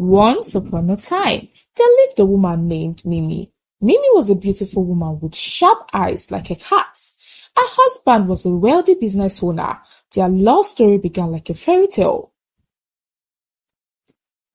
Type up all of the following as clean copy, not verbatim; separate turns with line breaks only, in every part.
Once upon a time, there lived a woman named Mimi. Mimi was a beautiful woman with sharp eyes like a cat's. Her husband was a wealthy business owner. Their love story began like a fairy tale.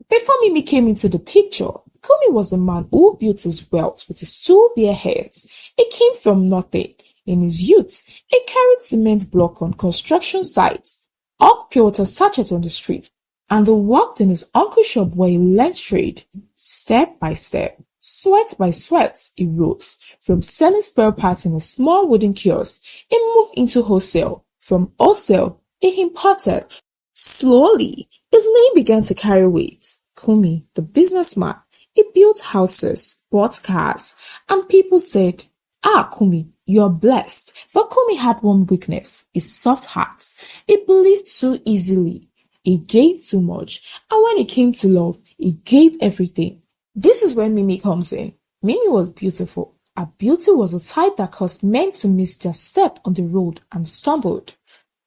Before Mimi came into the picture, Kumi was a man who built his wealth with his two bare hands. He came from nothing. In his youth, he carried cement block on construction sites, hawked pure water sachet on the street, and worked in his uncle's shop where he learned trade. Step by step, sweat by sweat, he rose. From selling spare parts in a small wooden kiosk, he moved into wholesale. From wholesale, he imported. Slowly, his name began to carry weight. Kumi, the businessman, he built houses, bought cars, and people said, "Ah, Kumi, you're blessed." But Kumi had one weakness, his soft heart. He believed too easily. He gave too much, and when it came to love, he gave everything. This is where Mimi comes in. Mimi was beautiful. Her beauty was a type that caused men to miss their step on the road and stumbled.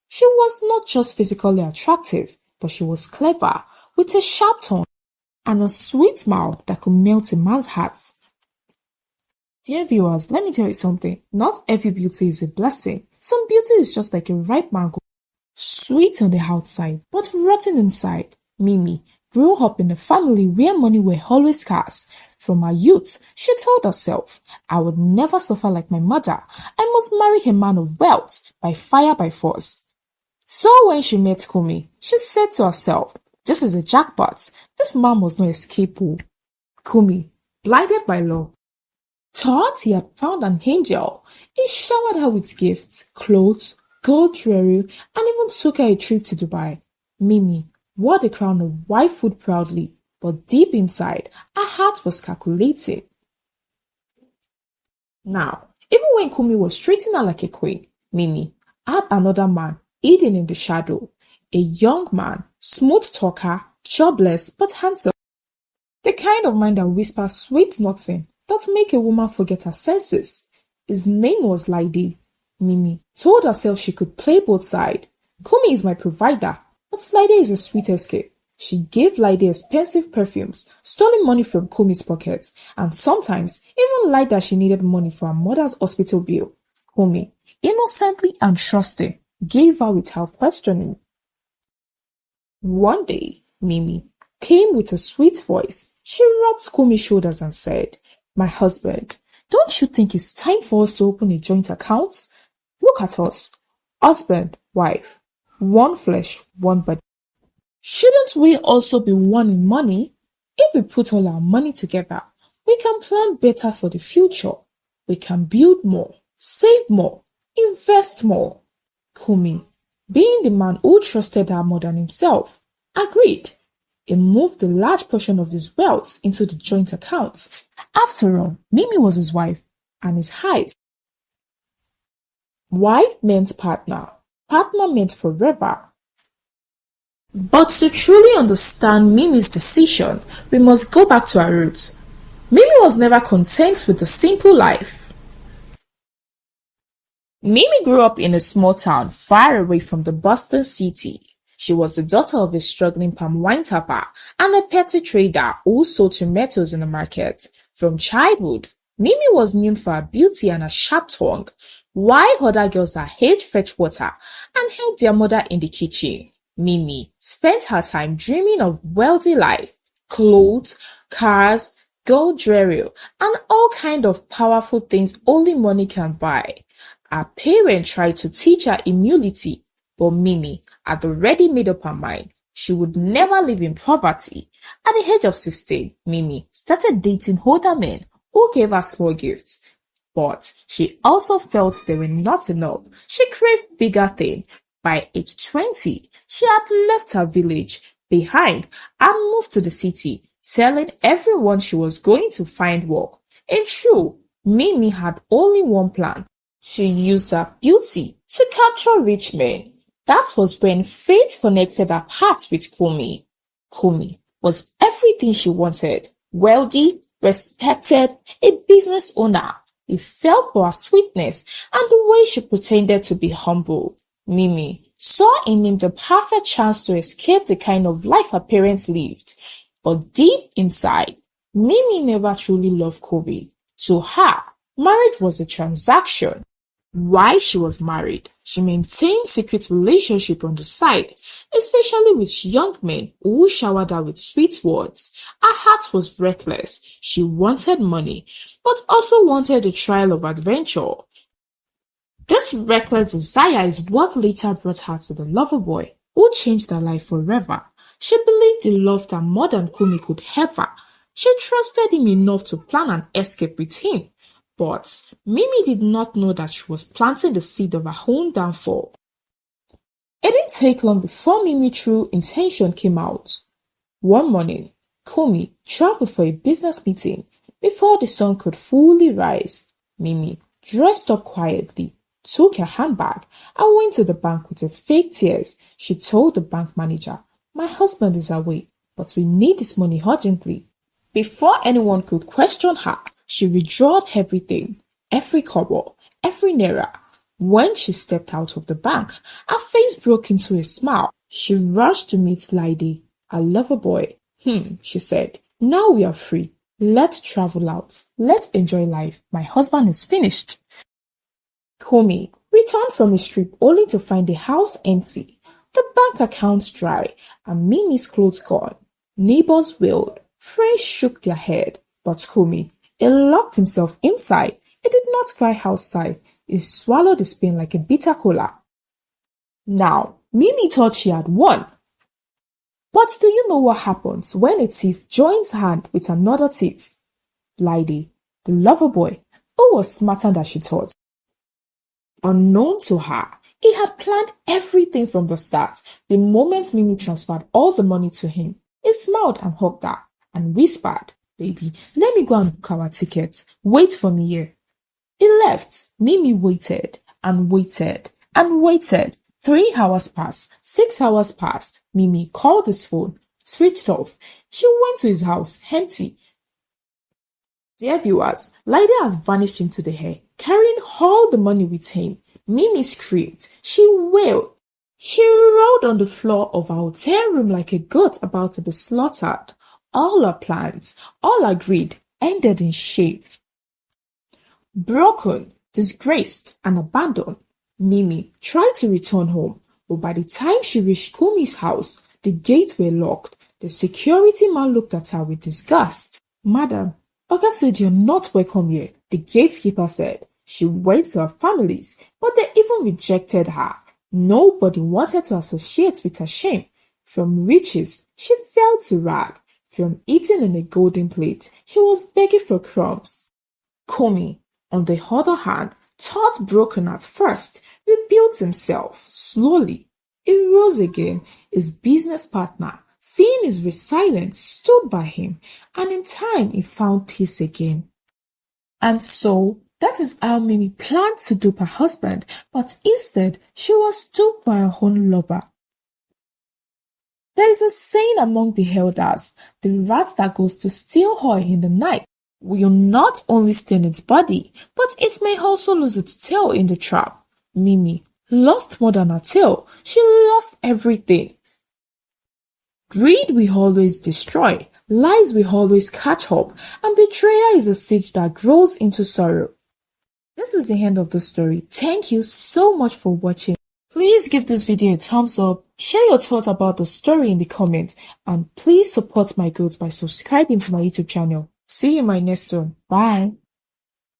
She was not just physically attractive, but she was clever, with a sharp tongue and a sweet smile that could melt a man's heart. Dear viewers, let me tell you something. Not every beauty is a blessing. Some beauty is just like a ripe mango, sweet on the outside, but rotten inside. Mimi grew up in a family where money were always scarce. From her youth, she told herself, "I would never suffer like my mother. I must marry a man of wealth, by fire, by force." So when she met Kumi, she said to herself, "This is a jackpot. This man must not escape." Kumi, blinded by love, thought he had found an angel. He showered her with gifts, clothes, gold jewelry, and even took her a trip to Dubai. Mimi wore the crown of wifehood proudly, but deep inside, her heart was calculating. Now, even when Kumi was treating her like a queen, Mimi had another man hidden in the shadow. A young man, smooth talker, jobless but handsome. The kind of man that whispers sweet nothing that make a woman forget her senses. His name was Laide. Mimi told herself she could play both sides. Kumi is my provider, but Laide is a sweet escape. She gave Laide expensive perfumes, stolen money from Kumi's pockets, and sometimes even lied that she needed money for her mother's hospital bill. Kumi, innocently and trusting, gave her without questioning. One day, Mimi came with a sweet voice. She rubbed Kumi's shoulders and said, "My husband, don't you think it's time for us to open a joint account? Look at us, husband, wife, one flesh, one body. Shouldn't we also be one in money? If we put all our money together, we can plan better for the future. We can build more, save more, invest more." Kumi, being the man who trusted her more than himself, agreed. He moved a large portion of his wealth into the joint accounts. After all, Mimi was his wife and his highest. Wife meant partner, partner meant forever. But to truly understand Mimi's decision, we must go back to her roots. Mimi was never content with a simple life. Mimi grew up in a small town far away from the bustling city. She was the daughter of a struggling palm wine tapper and a petty trader who sold tomatoes in the market. From childhood, Mimi was known for her beauty and her sharp tongue, while other girls her age fetched water and helped their mother in the kitchen. Mimi spent her time dreaming of wealthy life, clothes, cars, gold jewelry, and all kinds of powerful things only money can buy. Her parents tried to teach her humility, but Mimi had already made up her mind. She would never live in poverty. At the age of 16, Mimi started dating older men who gave her small gifts. But she also felt they were not enough. She craved bigger things. By age 20, she had left her village behind and moved to the city, telling everyone she was going to find work. In truth, Mimi had only one plan: to use her beauty to capture rich men. That was when fate connected her path with Kumi. Kumi was everything she wanted: wealthy, respected, a business owner. He fell for her sweetness and the way she pretended to be humble. Mimi saw in him the perfect chance to escape the kind of life her parents lived. But deep inside, Mimi never truly loved Kobe. To her, marriage was a transaction. While she was married, she maintained secret relationship on the side, especially with young men who showered her with sweet words. Her heart was reckless. She wanted money, but also wanted a trial of adventure. This reckless desire is what later brought her to the lover boy, who changed her life forever. She believed he loved her more than Kumi could ever. She trusted him enough to plan an escape with him. But Mimi did not know that she was planting the seed of her own downfall. It didn't take long before Mimi's true intention came out. One morning, Kumi traveled for a business meeting. Before the sun could fully rise, Mimi dressed up quietly, took her handbag, and went to the bank with fake tears. She told the bank manager, "My husband is away, but we need this money urgently." Before anyone could question her, she withdrew everything, every kobo, every naira. When she stepped out of the bank, her face broke into a smile. She rushed to meet Lady, her lover boy. She said, "Now we are free. Let's travel out. Let's enjoy life. My husband is finished." Kumi returned from his trip only to find the house empty, the bank accounts dry, and Mimi's clothes gone. Neighbors wailed. Friends shook their head. But Kumi, he locked himself inside. He did not cry outside. He swallowed his pain like a bitter cola. Now, Mimi thought she had won. But do you know what happens when a thief joins hand with another thief? Lady, the lover boy, who was smarter than she thought. Unknown to her, he had planned everything from the start. The moment Mimi transferred all the money to him, he smiled and hugged her and whispered, "Baby, let me go and book our tickets. Wait for me here." He left. Mimi waited and waited and waited. 3 hours passed. 6 hours passed. Mimi called his phone, switched off. She went to his house, empty. Dear viewers, Lady has vanished into the air, carrying all the money with him. Mimi screamed. She wailed. She rolled on the floor of her hotel room like a goat about to be slaughtered. All her plans, all her greed, ended in shame. Broken, disgraced, and abandoned, Mimi tried to return home, but by the time she reached Kumi's house, the gates were locked. The security man looked at her with disgust. "Madam, Oga said you're not welcome here," the gatekeeper said. She went to her families, but they even rejected her. Nobody wanted to associate with her shame. From riches, she fell to rag. From eating in a golden plate, she was begging for crumbs. Kumi, on the other hand, thought broken at first, rebuilt himself slowly. He rose again. His business partner, seeing his resilience, stood by him, and in time he found peace again. And so, that is how Mimi planned to dupe her husband, but instead she was duped by her own lover. There is a saying among the elders, the rat that goes to steal oil in the night will not only stain its body, but it may also lose its tail in the trap. Mimi lost more than her tail. She lost everything. Greed will always destroy, lies will always catch up, and betrayal is a seed that grows into sorrow. This is the end of the story. Thank you so much for watching. Please give this video a thumbs up, share your thoughts about the story in the comments, and please support my growth by subscribing to my YouTube channel. See you in my next one. Bye.